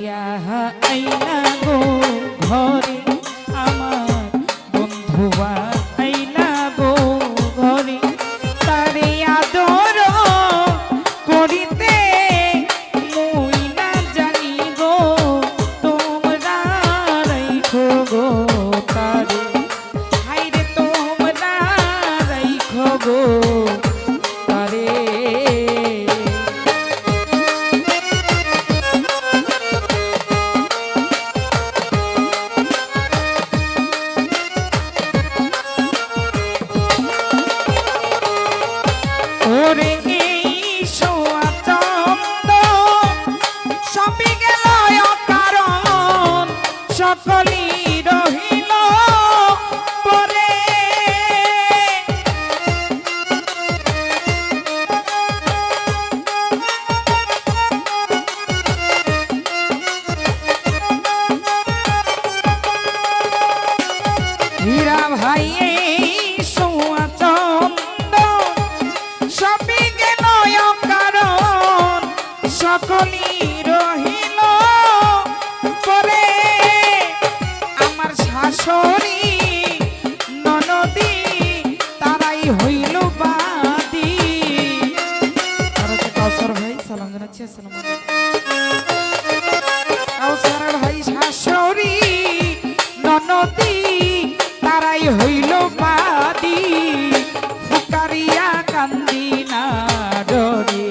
আইলা গো ঘরে আমার বন্ধুয়া আইলা গো ঘরে তারে আদর করিতে মুই না জানি গো তোমরা রাইখো গো তারে হাইরে তোমরা রাইখো গো তারে সকলি রহিল পরে হীরা ভাই সোয়া চন্দ সবই গেল কারণ সকলি রহিল পরে শাশুড়ি ননদি তারাই হইল বাদি আর কাউসার ভাই সালাম জানাচ্ছি আসসালামু আলাইকুম কাউসার ভাই শাশুড়ি ননদি তারাই হইল বাদি ফুকারিয়া কান্দি না ডরে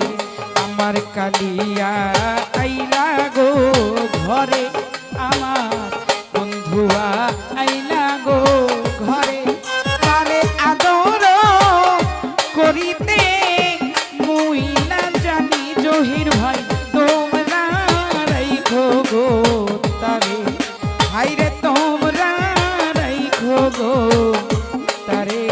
আমার কালিয়া আইলা গো ঘরে আমার বন্ধুয়া আইলা গো ঘরে তারে আদর করিতে মুই না জানি জহির ভাই তোমরা রাইখো গো তারে হাইরে তোমরা রাইখো গো তারে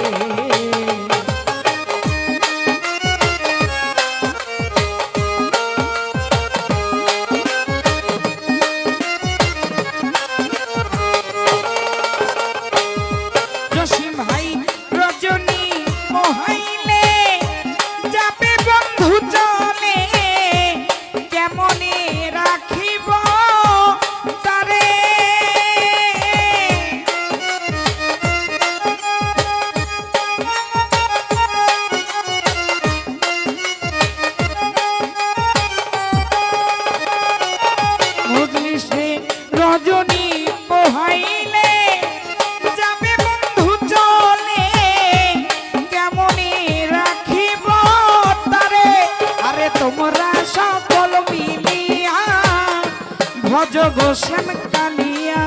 রজনী পোহাইলে যাবে বন্ধু চলে কেমনে রাখিব তারে আরে তোমরা সকল মিলিয়া ভজ গো শ্যাম কালিয়া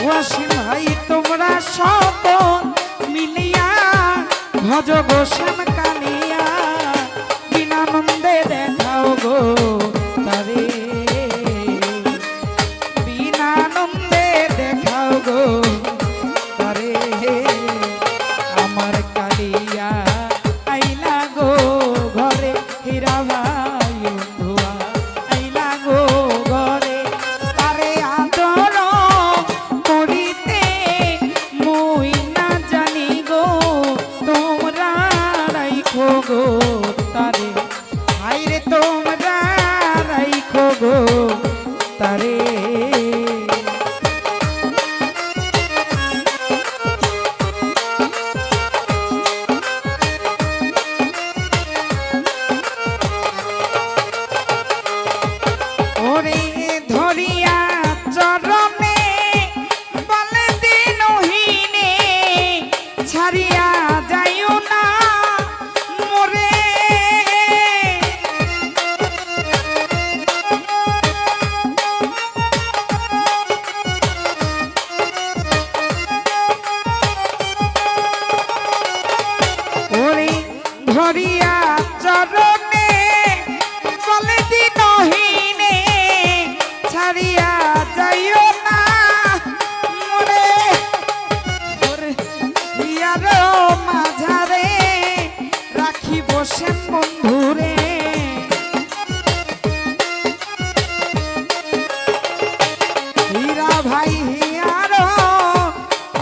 ওয়াসিম ভাই তোমরা সকল মিলিয়া ভজ গো শ্যাম কালিয়া বিনানন্দে দেখাও গো তারে বিনানন্দে দেখাও গো তারে আমার কালিয়া আইলা গো ঘরে হীরা ভাই বন্ধুয়া আইলা গো ঘরে তারে আদর করিতে মুই না জানি গো তোমরা রাইখো গো তারে হাইরে তোমরা রাইখো গো তারে ওরে ধরিয়া চরণে বলে দিনহীনে ছাড়িয়া যাইও না মোরে ধরিয়া চরণে বলে দিনহীনে ছাড়িয়া যাইও না মোরে ইয়ার মাঝারে রাখিব শ্যাম বন্ধুরে হীরা ভাই হিয়ার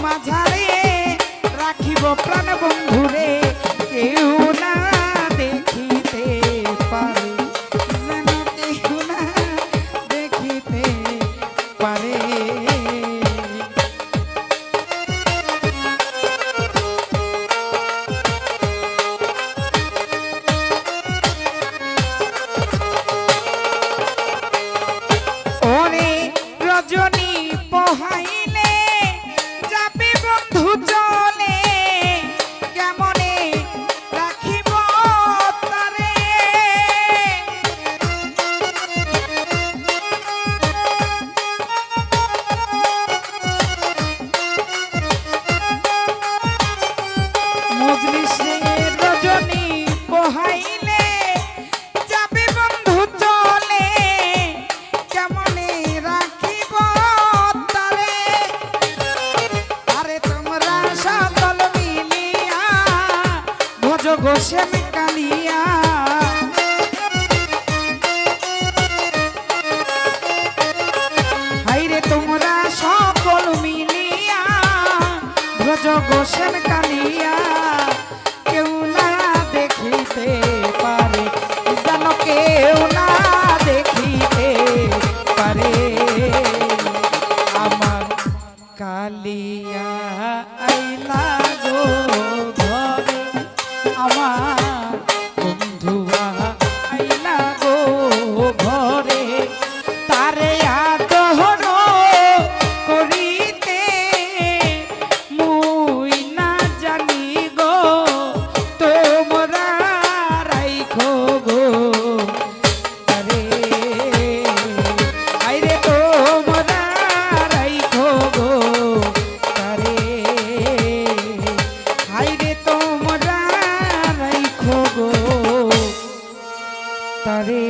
মাঝারে রাখিব প্রাণ বন্ধুরে কেউ না দেখিতে গোসেন কালিয়া হাইরে তোমরা সকল মিলিয়া ব্রজ গোসেন কালিয়া কেউ না দেখিতে পারে যেন কেউ না দেখিতে পারে আমার কালিয়া আইলা গো ঘরে আমার বন্ধুয়া আইলা গো ঘরে তারে আদর করিতে মুই না জানি গো তোমরা রাইখো গো তারে আইরে তোমরা রাইখো গো তারে আইরে তোমরা রাইখো গো তারে